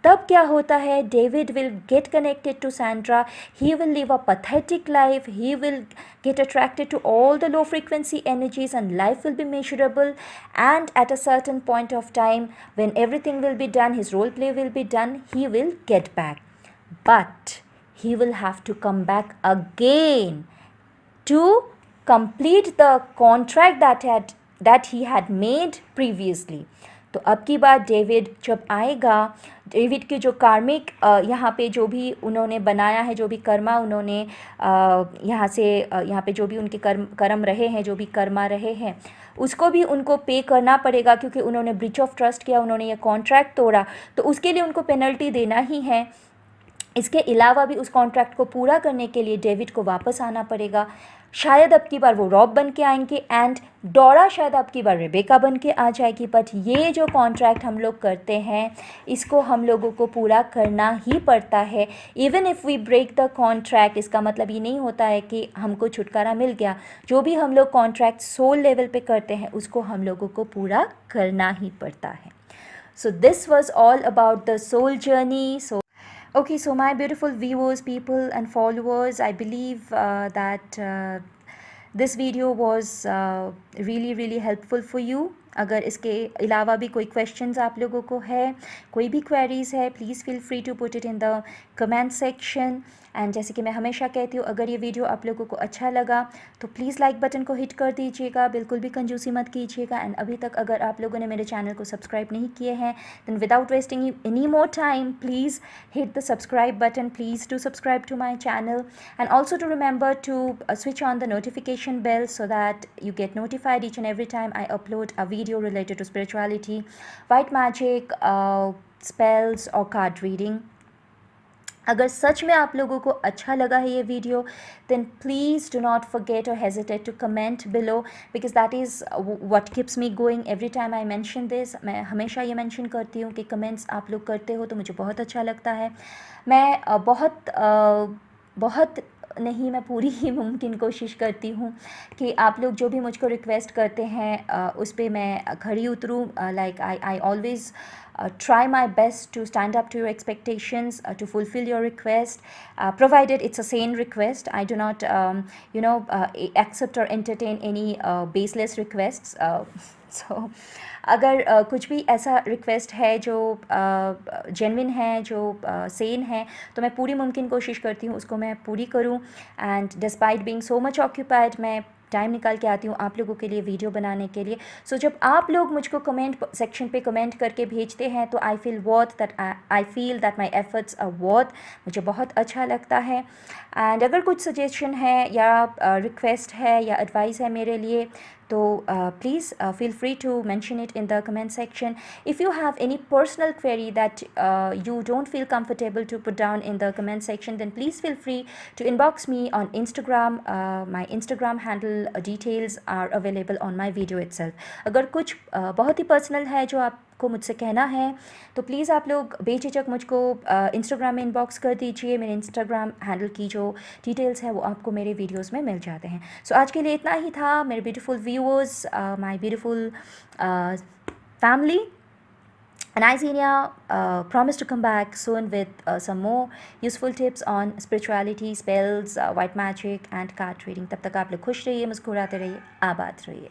तब क्या होता है, David will get connected to Sandra, he will live a pathetic life, he will get attracted to all the low frequency energies and life will be miserable, and at a certain point of time when everything will be done, his role play will be done, he will get back, but he will have to come back again to complete the contract that he had made previously. तो अब की बार डेविड जब आएगा, डेविड के जो कार्मिक यहाँ पे जो भी उन्होंने बनाया है, जो भी कर्मा उन्होंने यहाँ से यहाँ पे जो भी उनके कर्म रहे हैं, जो भी कर्मा रहे हैं, उसको भी उनको पे करना पड़ेगा, क्योंकि उन्होंने ब्रीच ऑफ ट्रस्ट किया, उन्होंने ये कॉन्ट्रैक्ट तोड़ा, तो उसके लिए उनको पेनल्टी देना ही है। इसके अलावा भी उस कॉन्ट्रैक्ट को पूरा करने के लिए डेविड को वापस आना पड़ेगा। शायद अब की बार वो रॉब बन के आएंगे एंड डोरा शायद अब की बार रेबेका बन के आ जाएगी, बट ये जो कॉन्ट्रैक्ट हम लोग करते हैं इसको हम लोगों को पूरा करना ही पड़ता है। Even if we break the contract, इसका मतलब ये नहीं होता है कि हमको छुटकारा मिल गया। जो भी हम लोग कॉन्ट्रैक्ट सोल लेवल पे करते हैं उसको हम लोगों को पूरा करना ही पड़ता है। So this was all about the soul journey. Okay, so my beautiful viewers, people and followers, I believe that this video was really helpful for you. अगर इसके अलावा भी कोई क्वेश्चंस आप लोगों को है, कोई भी क्वेरीज़ है, please feel free to put it in the comment section. And जैसे कि मैं हमेशा कहती हूँ, अगर ये वीडियो आप लोगों को अच्छा लगा तो प्लीज़ लाइक बटन को हिट कर दीजिएगा, बिल्कुल भी कंजूसी मत कीजिएगा। एंड अभी तक अगर आप लोगों ने मेरे चैनल को सब्सक्राइब नहीं किए हैं, then without wasting any more time please hit the subscribe button, please do subscribe to my channel and also to remember to switch on the notification bell so that you get notified each and every time I upload a video related to spirituality, white magic, spells or card reading. अगर सच में आप लोगों को अच्छा लगा है ये video, then please do not forget or hesitate to comment below because that is what keeps me going every time I mention this. मैं हमेशा ये mention करती हूँ कि comments आप लोग करते हो तो मुझे बहुत अच्छा लगता है। मैं बहुत नहीं, मैं पूरी ही मुमकिन कोशिश करती हूँ कि आप लोग जो भी मुझको रिक्वेस्ट करते हैं उस पर मैं खड़ी उतरूँ। Like I always try my best to stand up to your expectations, to fulfill your request, provided it's a sane request. I do not accept or entertain any baseless requests. So अगर कुछ भी ऐसा रिक्वेस्ट है जो जेन्युइन है, जो सेन है, तो मैं पूरी मुमकिन कोशिश करती हूँ उसको मैं पूरी करूँ। And despite being so much occupied, मैं टाइम निकाल के आती हूँ आप लोगों के लिए वीडियो बनाने के लिए। सो जब आप लोग मुझको कमेंट सेक्शन पे कमेंट करके भेजते हैं तो I feel that my efforts are worth, मुझे बहुत अच्छा लगता है। एंड अगर कुछ सजेशन है या रिक्वेस्ट है या एडवाइस है मेरे लिए तो please feel free to mention it in the comment section. If you have any personal query that you don't feel comfortable to put down in the comment section, then please feel free to inbox me on Instagram. My Instagram handle details are available on my video itself. अगर कुछ बहुत ही पर्सनल है जो आपको मुझसे कहना है तो प्लीज़ आप लोग बेझिझक मुझको इंस्टाग्राम में इनबॉक्स कर दीजिए। मेरे इंस्टाग्राम हैंडल की जो डिटेल्स है वो आपको मेरे वीडियोस में मिल जाते हैं। सो आज के लिए इतना ही था मेरे beautiful viewers, my beautiful family, and I, Xenia, promise to come back soon with some more useful tips on spirituality, spells, white magic and card reading. तब तक आप लोग खुश रहिए, मुस्कुराते रहिए, आबाद रहिए।